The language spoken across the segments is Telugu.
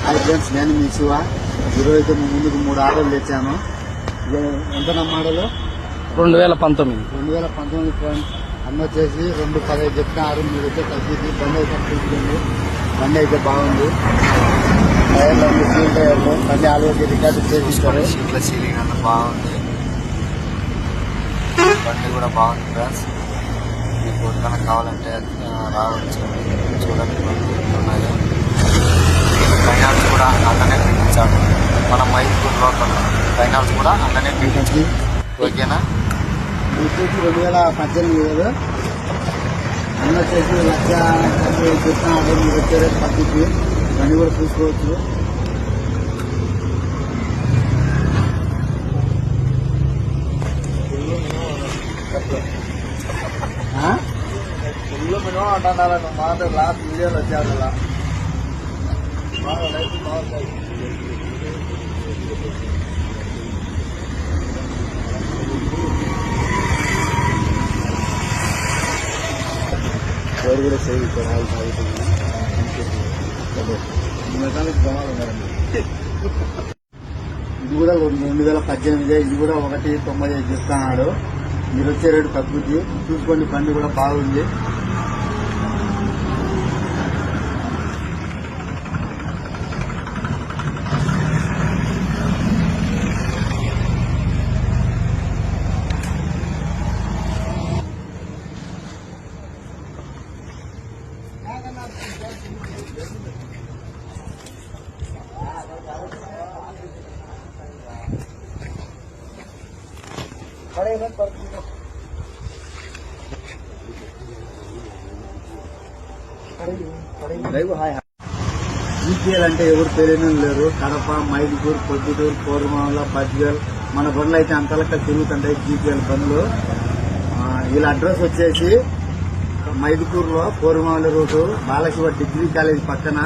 హాయ్ ఫ్రెండ్స్, నేను మీ శివ. ఈరోజు అయితే ముందుకు 3 ఆర్డర్లు తెచ్చాను. ఎంత నా మోడల్ 2019 ఫ్రెండ్స్. అన్న వచ్చేసి 2,15 చెప్తున్నారు. మీరు అయితే తగ్గింది. బండి అయితే చూసుకోండి. బండి అయితే బాగుంది. టైర్లు సీల్ టైర్లు బండి ఆల్రెడీ రికార్డు చేసిస్తారు. సీట్ల సీలింగ్ అంతా బాగుంది. బండి కూడా బాగుంది ఫ్రెండ్స్. మీకు ఎవరికైనా కావాలంటే రావచ్చు. చూడండి బండి ఉన్నాయో. ఫైనాన్స్ కూడా అన్ననే పెట్టించాడు. మన మైపూర్ లోకల్ ఫైనాన్స్ కూడా అన్ననే పెట్టించి. ఓకేనా? వచ్చేసి 2018 అన్న వచ్చేసి 1,50,000 చెప్తున్నాడు. మీరు వచ్చే రేపు తగ్గించి బండి కూడా చూసుకోవచ్చు. ఫుల్ మినిమం అంటున్నారా? నువ్వు మాట లాస్ట్ వీడియోలో వచ్చావు కదా. పేరు కూడా సేవ్ ఇక్కడ మెకానిక్ బాగున్నారండి. ఇది కూడా 2018. ఇది కూడా 1,95 చెప్తున్నాడు. మీరు వచ్చే రేటు తగ్గుద్ది. చూసుకోండి, బండి కూడా బాగుంది. జీపీఎల్ అంటే ఎవరు తెలియని లేరు. కడప, మైదుకూరు, పొద్దుటూరు, కోరమాల, బద్వేల్ మన బండ్లు అయితే అంతలక్క తిరుగుతుంటాయి. జీపీఎల్ బండ్లు. వీళ్ళ అడ్రస్ వచ్చేసి మైదుకూరులో కోరమాల రూటు బాలశివ డిగ్రీ కాలేజ్ పక్కన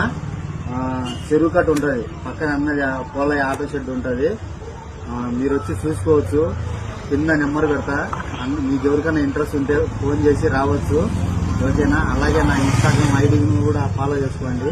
చెరువు కట్ట ఉంటుంది. పక్కన అన్నది పోలయ్య ఆటో షెడ్ ఉంటుంది. మీరు వచ్చి చూసుకోవచ్చు. కింద నెంబర్ పెడతా. మీకు ఎవరికైనా ఇంట్రెస్ట్ ఉంటే ఫోన్ చేసి రావచ్చు. ఓకేనా? అలాగే నా ఇన్స్టాగ్రామ్ ఐడి కూడా ఫాలో చేసుకోండి.